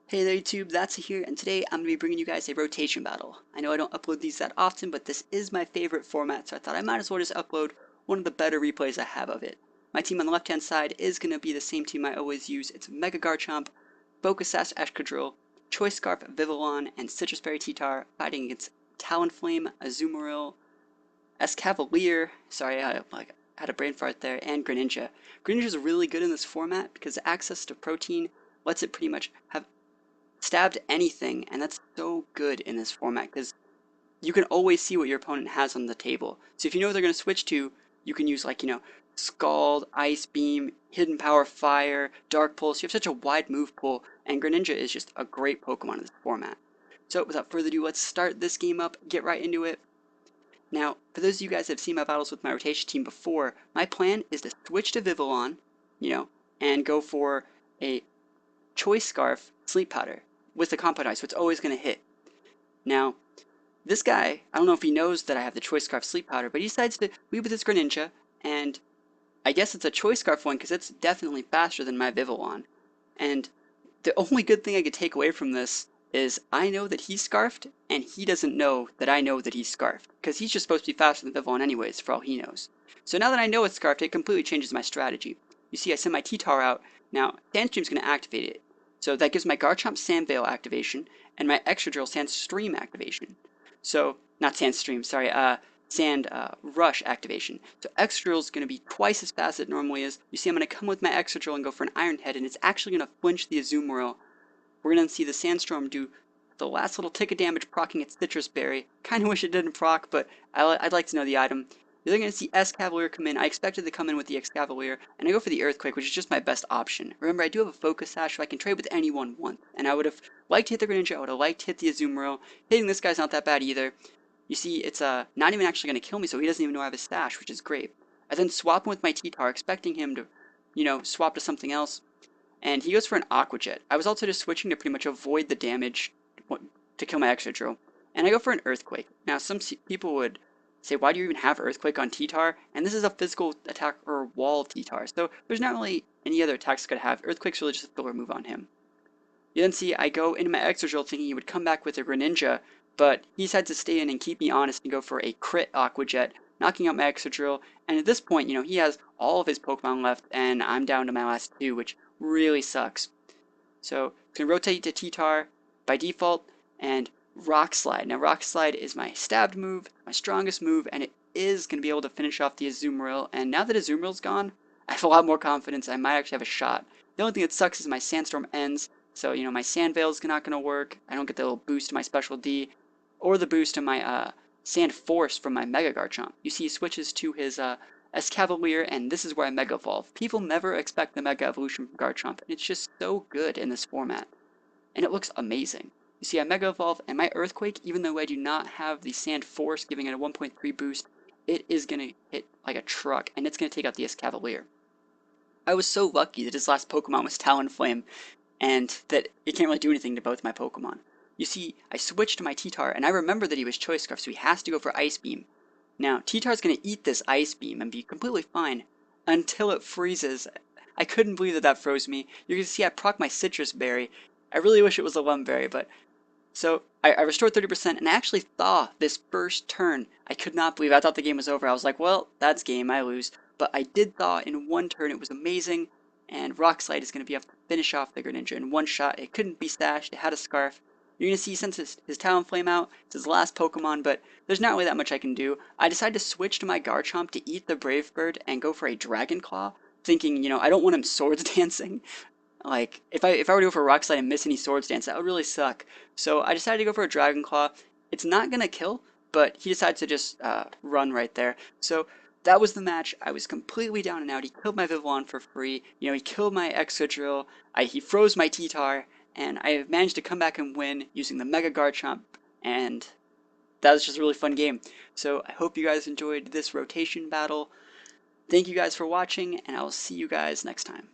Hey there YouTube, That's here, and today I'm going to be bringing you guys a rotation battle. I know I don't upload these that often, but this is my favorite format, so I thought I might as well just upload one of the better replays I have of it. My team on the left hand side is going to be the same team I always use. It's Mega Garchomp, Focus Sash Excadrill, Choice Scarf Vivillon, and Citrus Berry T-Tar fighting against Talonflame, Azumarill, Escavalier, sorry I had a brain fart there, and Greninja. Greninja is really good in this format because access to protein lets it pretty much have stabbed anything, and that's so good in this format because you can always see what your opponent has on the table. So if you know what they're going to switch to, you can use Scald, Ice Beam, Hidden Power Fire, Dark Pulse. You have such a wide move pool, and Greninja is just a great Pokemon in this format. So without further ado, let's start this game up, get right into it. Now, for those of you guys that have seen my battles with my rotation team before, my plan is to switch to Vivillon, and go for a Choice Scarf Sleep Powder with the Compound Ice, so it's always going to hit. Now, this guy, I don't know if he knows that I have the Choice Scarf Sleep Powder, but he decides to lead with his Greninja, and I guess it's a Choice Scarf one because it's definitely faster than my Vivillon. And the only good thing I could take away from this is I know that he's Scarfed, and he doesn't know that I know that he's Scarfed, because he's just supposed to be faster than Vivillon anyways, for all he knows. So now that I know it's Scarfed, it completely changes my strategy. You see, I send my T-Tar out. Now, Sandstream's going to activate it. So that gives my Garchomp Sand Veil activation, and my Excadrill Sandstream activation. So, not Sandstream, sorry, Sand Rush activation. So Excadrill is going to be twice as fast as it normally is. You see, I'm going to come with my Excadrill and go for an Iron Head, and it's actually going to flinch the Azumarill. We're going to see the Sandstorm do the last little tick of damage, proccing its Citrus Berry. Kind of wish it didn't proc, but I'd like to know the item. You're then going to see Escavalier come in. I expected to come in with the Escavalier, and I go for the Earthquake, which is just my best option. Remember, I do have a Focus Sash, so I can trade with anyone once, and I would have liked to hit the Greninja, I would have liked to hit the Azumarill. Hitting this guy's not that bad either. You see, it's not even actually going to kill me, so he doesn't even know I have a Stash, which is great. I then swap him with my T-Tar, expecting him to, swap to something else, and he goes for an Aqua Jet. I was also just switching to pretty much avoid the damage to kill my Excadrill, and I go for an Earthquake. Now, some people would say, why do you even have Earthquake on T-Tar? And this is a physical attack or wall T-Tar, so there's not really any other attacks could have. Earthquake's really just a filler move on him. You then see I go into my Excadrill thinking he would come back with a Greninja, but he decides to stay in and keep me honest and go for a crit Aqua Jet, knocking out my Excadrill. And at this point, he has all of his Pokemon left, and I'm down to my last two, which really sucks. So, can rotate to T-Tar by default, and Rock Slide. Now, Rock Slide is my stabbed move, my strongest move, and it is going to be able to finish off the Azumarill. And now that Azumarill's gone, I have a lot more confidence. I might actually have a shot. The only thing that sucks is my Sandstorm ends, so, my Sand Veil's not going to work. I don't get the little boost to my Special D, or the boost to my Sand Force from my Mega Garchomp. You see he switches to his Escavalier, and this is where I Mega Evolve. People never expect the Mega Evolution from Garchomp, and it's just so good in this format. And it looks amazing. You see I Mega Evolve, and my Earthquake, even though I do not have the Sand Force giving it a 1.3 boost, it is going to hit like a truck, and it's going to take out the Escavalier. I was so lucky that his last Pokemon was Talonflame, and that it can't really do anything to both my Pokemon. You see, I switched to my T-Tar, and I remember that he was Choice Scarf, so he has to go for Ice Beam. Now, T-Tar's going to eat this Ice Beam and be completely fine until it freezes. I couldn't believe that that froze me. You're going to see I proc my Citrus Berry. I really wish it was a Lumberry, but... So, I restored 30%, and I actually thought this first turn, I could not believe. I thought the game was over. I was like, well, that's game, I lose. But I did thaw in one turn. It was amazing. And Rock Slide is going to be able to finish off the Greninja in one shot. It couldn't be stashed. It had a Scarf. You're going to see since his Talonflame out, it's his last Pokemon, but there's not really that much I can do. I decided to switch to my Garchomp to eat the Brave Bird and go for a Dragon Claw, thinking, I don't want him Swords Dancing. Like, if I were to go for a Rock Slide and miss any Swords Dance, that would really suck. So I decided to go for a Dragon Claw. It's not going to kill, but he decides to just run right there. So that was the match. I was completely down and out. He killed my Vivillon for free. He killed my Excadrill. He froze my T-Tar. And I managed to come back and win using the Mega Garchomp. And that was just a really fun game. So I hope you guys enjoyed this rotation battle. Thank you guys for watching, and I will see you guys next time.